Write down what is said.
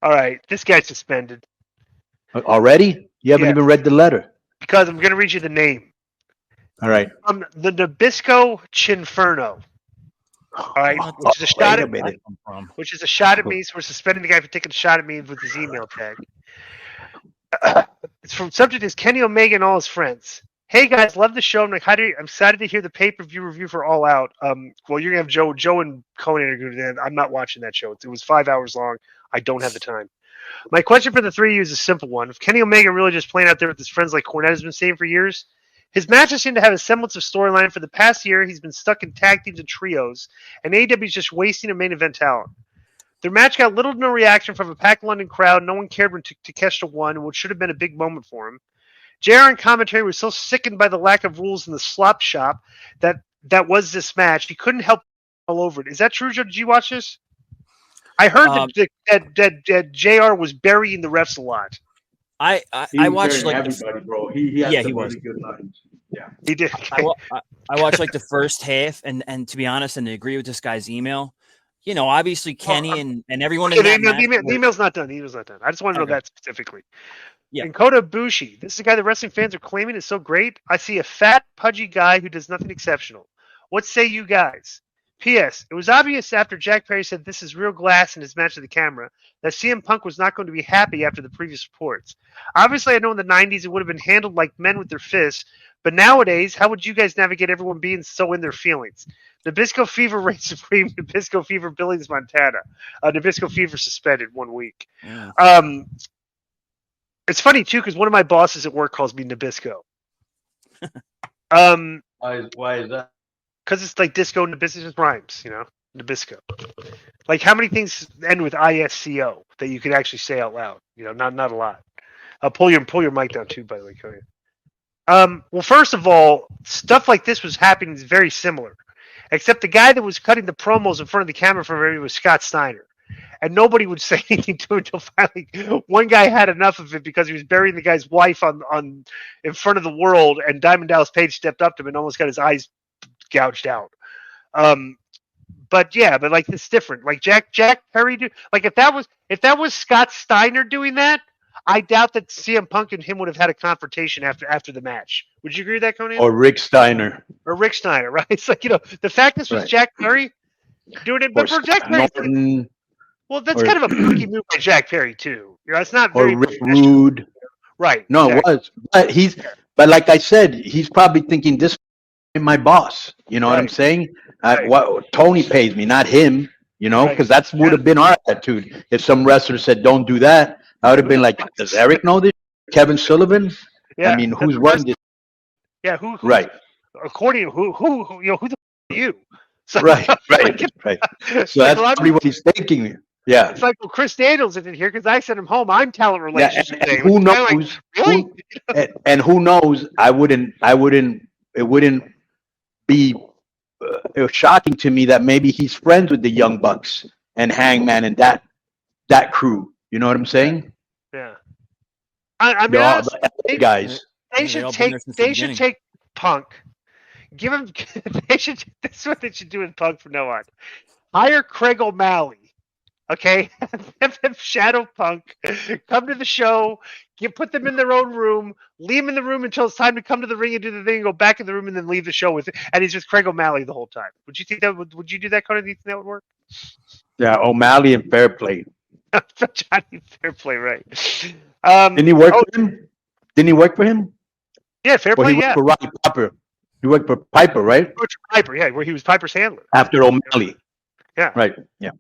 All right, this guy's suspended. Already? You haven't Yeah, even read the letter. because I'm going to read you the name. All right. The Nabisco Chinferno. All right, What which is a shot Wait a at minute. come from? which is a shot at me. So we're suspending the guy for taking a shot at me with his email tag. It's from subject is Kenny Omega and all his friends. Hey guys, love the show. I'm excited to hear the pay-per-view review for All Out. Well, you're gonna have Joe and Konnan are going to. I'm not watching that show. It was 5 hours long. I don't have the time. My question for the three of you is a simple one. If Kenny Omega really just playing out there with his friends like Cornette has been saying for years, his matches seem to have a semblance of storyline. For the past year, he's been stuck in tag teams and trios, and AEW is just wasting a main event talent. Their match got little to no reaction from a packed London crowd. No one cared when Takeshita won, which should have been a big moment for him. JR in commentary was so sickened by the lack of rules in the slop shop that was this match, he couldn't help all over it. Is that true, Joe? Did you watch this? I heard that JR was burying the refs a lot. I watched like everybody, bro. He had some really good lines. Yeah, he did. I watched like the first half, and to be honest, and to agree with this guy's email, you know, obviously Kenny and everyone in that match. The email's not done. The email's not done. I just want to know that specifically. Yeah. And Kota Ibushi, this is a guy that wrestling fans are claiming is so great. I see a fat, pudgy guy who does nothing exceptional. What say you guys? P.S. It was obvious after Jack Perry said this is real glass in his match with the camera that CM Punk was not going to be happy after the previous reports. Obviously, I know in the 90s it would have been handled like men with their fists, but nowadays, how would you guys navigate everyone being so in their feelings? Nabisco Fever reigns supreme. Nabisco Fever Billings, Montana. Nabisco Fever suspended 1 week. Yeah. It's funny, too, because one of my bosses at work calls me Nabisco. why is that? Because it's like disco Nabisco, just rhymes, you know? Nabisco. Like, how many things end with ISCO that you can actually say out loud? You know, not a lot. Pull your mic down, too, by the way, Cody. Well, first of all, stuff like this was happening very similar. Except the guy that was cutting the promos in front of the camera for everybody was Scott Steiner. And nobody would say anything to it until finally one guy had enough of it because he was burying the guy's wife on in front of the world, and Diamond Dallas Page stepped up to him and almost got his eyes gouged out. But like it's different. Like Jack Perry like if that was Scott Steiner doing that, I doubt that CM Punk and him would have had a confrontation after the match. Would you agree with that, Konnan? Or Rick Steiner. Or Rick Steiner, right? It's like, you know, the fact this was Right. Jack Perry doing it, but for Jack Perry, Norton, well, that's kind of a punky move by Jack Perry too. You know, it's not very or Rick Rude. right? No, exactly. it was. But like I said, he's probably thinking this is my boss. You know what I'm Right. saying? Right. Tony pays me, not him. You know, Right. because that would have been our attitude. If some wrestler said, "Don't do that," I would have been like, "Does Eric know this? Kevin Sullivan? Yeah, I mean, who's running this?" Yeah, who Right, according to who you know, who the are you? So, right, like, right. it's So like, that's well, probably what he's thinking. Yeah, it's like, well, Chris Daniels isn't here because I sent him home. I'm talent yeah. relations And today. who Which is kinda like, knows? really? And who knows? I wouldn't. It wouldn't be shocking to me that maybe he's friends with the Young Bucks and Hangman and that crew. You know what I'm saying? Yeah. I mean, They're all honestly, the guys. they They should all been take there since the beginning. Punk. Give him. This is what they should do with Punk from now on. Hire Craig O'Malley. Okay, have them shadow Punk, come to the show, put them in their own room, leave them in the room until it's time to come to the ring and do the thing, and go back in the room and then leave the show with it. And he's just Craig O'Malley the whole time. Would you think that would you do that, Konnan? Do you think that would work? Yeah, O'Malley and Fairplay. Johnny Fairplay, right? Didn't he work for him? Didn't he work for him? Yeah, Or Fairplay. he worked Yeah, for Roddy Piper. He worked for Piper, right? Piper. Yeah, where he was Piper's handler. After O'Malley. Yeah. Right. Yeah.